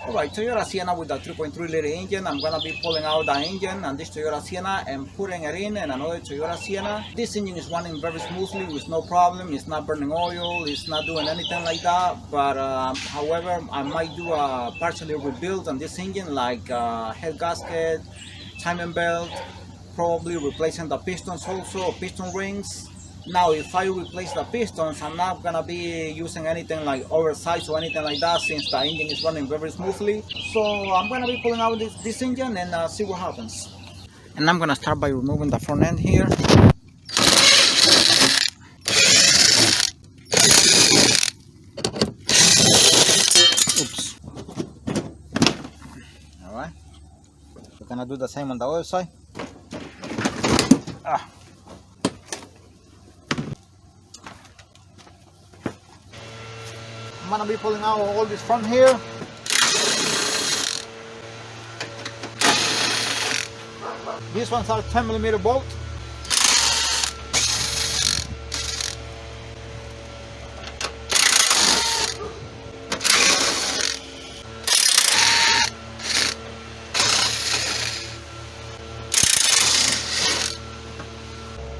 Alright, Toyota Sienna with the 3.3 liter engine. I'm gonna be pulling out the engine on this Toyota Sienna and putting it in another Toyota Sienna. This engine is running very smoothly with no problem. It's not burning oil, it's not doing anything like that. But however, I might do a partially rebuild on this engine, like head gasket, timing belt, probably replacing the pistons also, piston rings. Now if I replace the pistons, I'm not gonna be using anything like oversized or anything like that, since the engine is running very smoothly. So I'm gonna be pulling out this engine and see what happens. And I'm gonna start by removing the front end here. Oops. Alright. We're gonna do the same on the other side. I'm gonna be pulling out all this front here. These ones are 10mm bolt.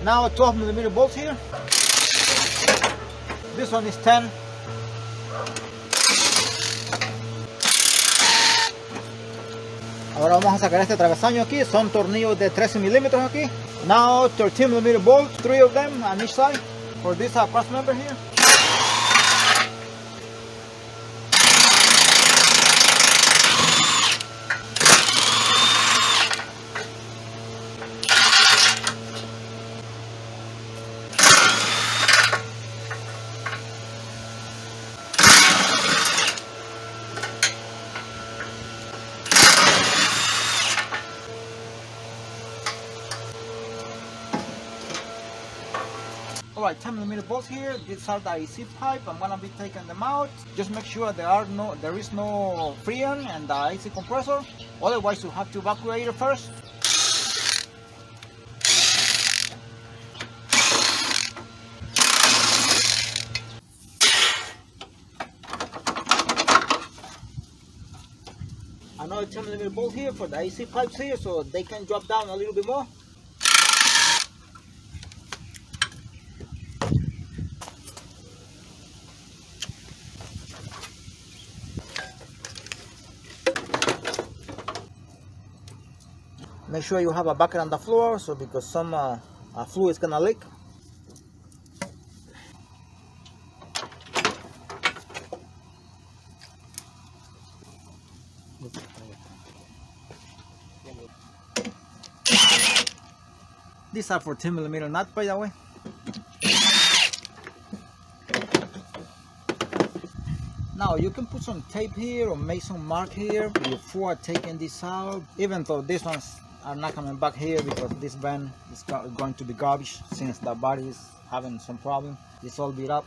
Now 12mm bolts here. This one is 10. Ahora vamos a sacar este travesaño aquí, son tornillos de 13 milímetros aquí. Now 13mm bolts, 3 of them on each side for this cross member here. Alright, 10mm bolts here. These are the AC pipe. I'm gonna be taking them out. Just make sure there is no freon and the AC compressor. Otherwise, you have to evacuate it first. Another 10mm bolt here for the AC pipes here, so they can drop down a little bit more. Make sure you have a bucket on the floor, so because some fluid is gonna leak. These are for 10mm nuts, by the way. Now you can put some tape here or make some mark here before taking this out, even though these ones are not coming back here because this van is going to be garbage since the body is having some problem. It's all beat up.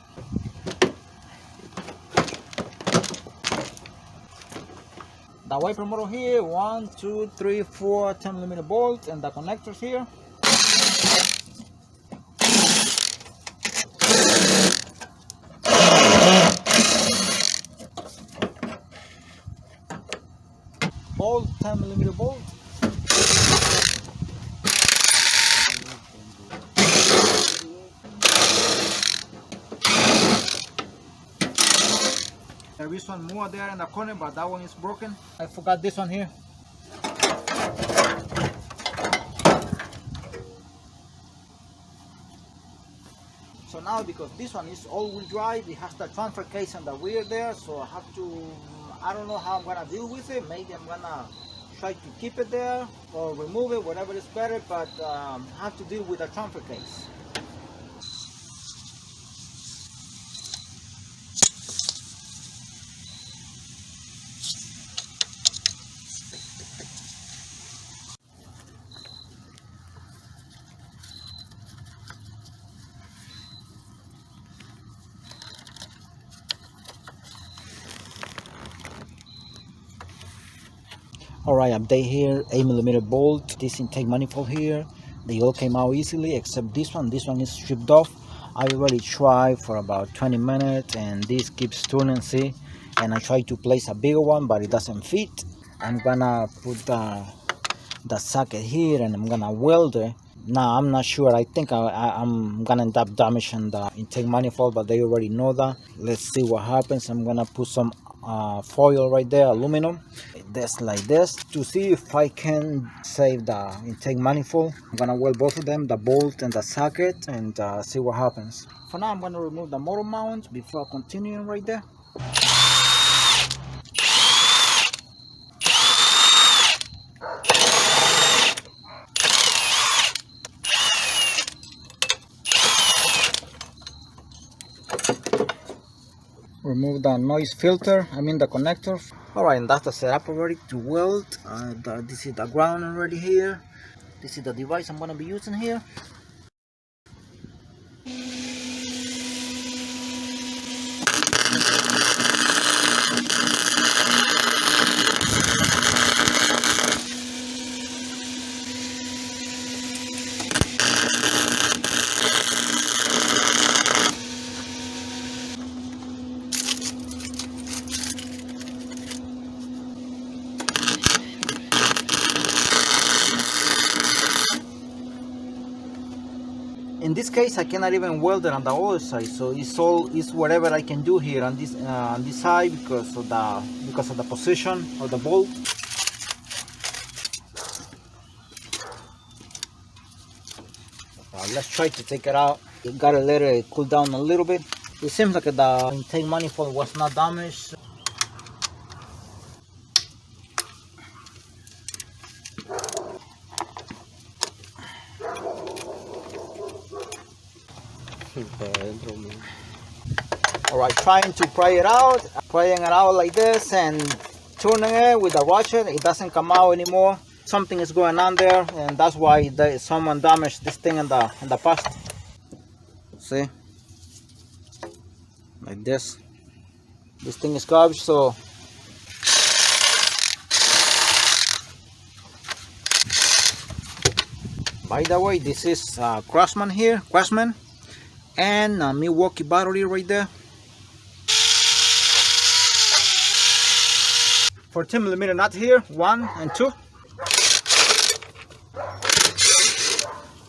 The wiper motor here, 1, 2, 3, 4 10mm bolts, and the connectors here. All 10mm bolts. There is one more there in the corner, but that one is broken. I forgot this one here. So now, because this one is all-wheel drive, it has the transfer case on the rear there, so I don't know how I'm gonna deal with it. Maybe I'm gonna try to keep it there or remove it, whatever is better, but I have to deal with the transfer case. Alright, update here, 8mm bolt, this intake manifold here, they all came out easily except this one is stripped off. I already tried for about 20 minutes and this keeps turning, see, and I try to place a bigger one, but it doesn't fit. I'm gonna put the socket here, and I'm gonna weld it. Now I'm not sure. I think I'm gonna end up damaging the intake manifold, but they already know that. Let's see what happens. I'm gonna put some foil right there, aluminum, this like this, to see if I can save the intake manifold. I'm gonna weld both of them, the bolt and the socket, and see what happens. For now, I'm gonna remove the motor mount before continuing right there. Remove the noise filter, the connector. Alright, and that's the setup already to weld. This is the ground already here. This is the device I'm going to be using here. In this case, I cannot even weld it on the other side, so it's whatever I can do here on this side because of the position of the bolt. Let's try to take it out. You gotta let it cool down a little bit. It seems like the intake manifold was not damaged. Alright, trying to pry it out like this and turning it with the ratchet. It doesn't come out anymore. Something is going on there, and that's why someone damaged this thing in the past. See, like this thing is garbage. So by the way, this is Craftsman and Milwaukee battery right there. 14mm nut here, 1 and 2.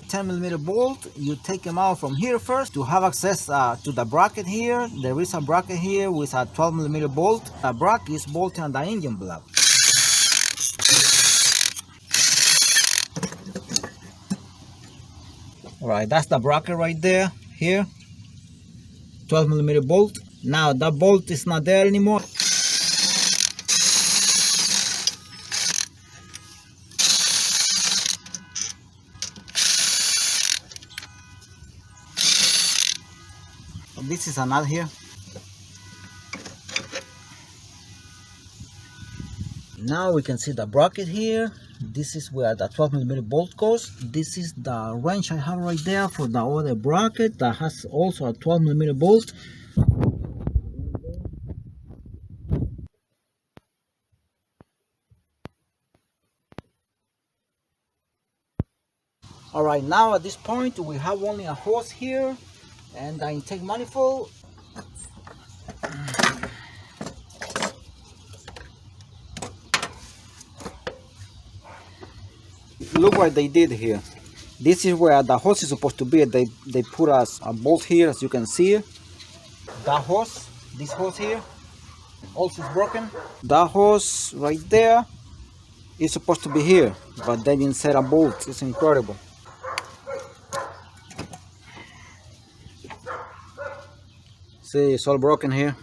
10mm bolt. You take them out from here first to have access to the bracket here. There is a bracket here with a 12mm bolt. The bracket is bolted on the engine block. Alright, that's the bracket right there. Here, 12mm bolt. Now that bolt is not there anymore. This is a nut here. Now we can see the bracket here. This is where the 12mm bolt goes. This is the wrench I have right there for the other bracket that has also a 12mm bolt. Alright, now at this point we have only a hose here and the intake manifold. Look what they did here. This is where the hose is supposed to be. They put us a bolt here, as you can see. That hose, this hose here, also is broken. That hose right there is supposed to be here, but they didn't set a bolt. It's incredible. See, it's all broken here.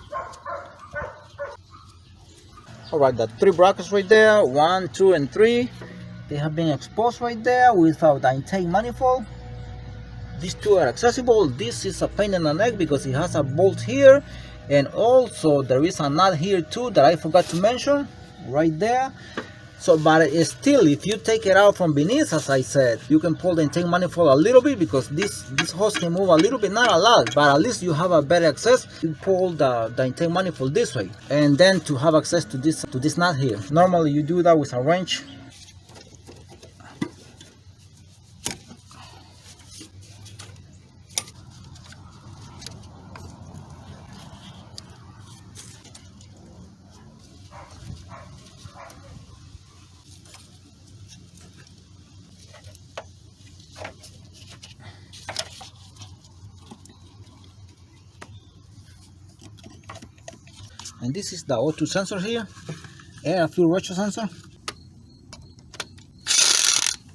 Alright, the 3 brackets right there, 1, 2, and 3. They have been exposed right there without the intake manifold. These 2 are accessible. This is a pain in the neck because it has a bolt here, and also there is a nut here too that I forgot to mention right there. So, but it's still, if you take it out from beneath, as I said, you can pull the intake manifold a little bit because this hose can move a little bit, not a lot, but at least you have a better access. You pull the intake manifold this way, and then to have access to this nut here. Normally you do that with a wrench. And this is the O2 sensor here, air and fuel ratio sensor.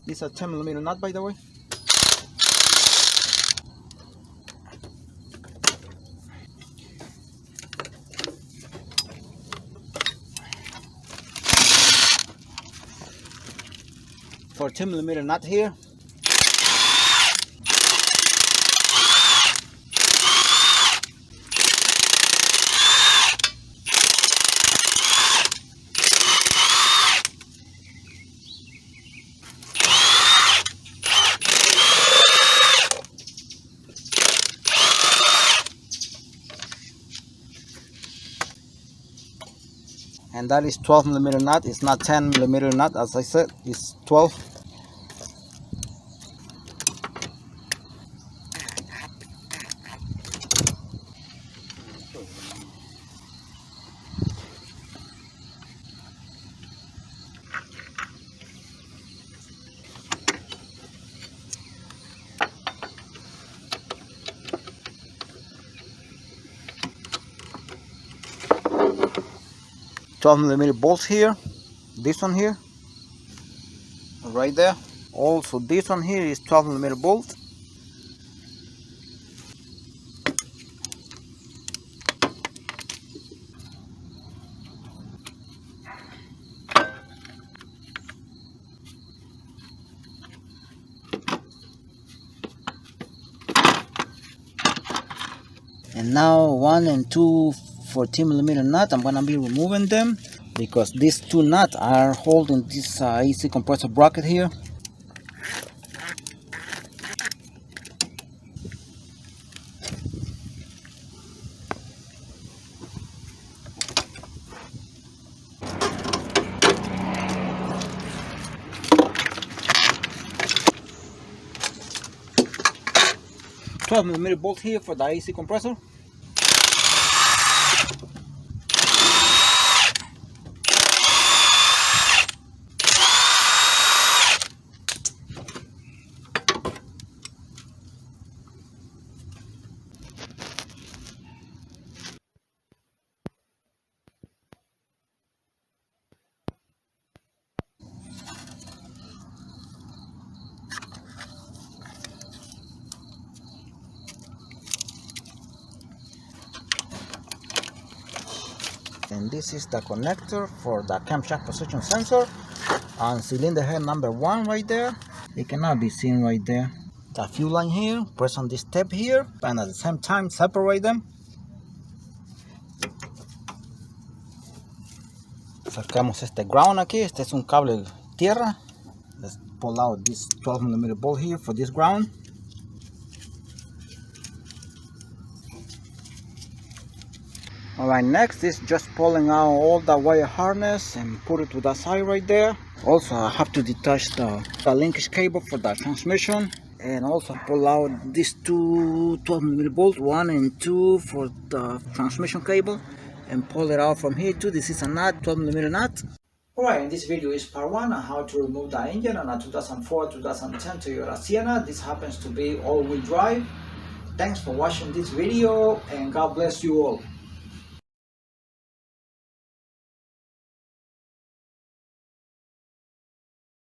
This is a 10mm nut, by the way. For 10mm nut here. And that is 12mm nut. It's not 10mm nut, as I said, it's 12. $12mm bolts here, this one here, right there. Also this one here is 12mm bolt. And now 1 and 2 14mm nut, I'm gonna be removing them because these two nuts are holding this AC compressor bracket here. $12mm bolt here for the AC compressor. And this is the connector for the camshaft position sensor on cylinder head number 1 right there. It cannot be seen right there. The fuel line here, press on this tab here and at the same time separate them. Sacamos este ground aquí, este es un cable tierra. Let's pull out this 12mm bolt here for this ground. Alright, next is just pulling out all the wire harness and put it to the side right there. Also, I have to detach the linkage cable for the transmission, and also pull out these two 12mm bolts, 1 and 2 for the transmission cable, and pull it out from here too. This is a nut, 12mm nut. Alright, and this video is part 1 on how to remove the engine on a 2004-2010 Toyota Sienna. This happens to be all-wheel drive. Thanks for watching this video, and God bless you all.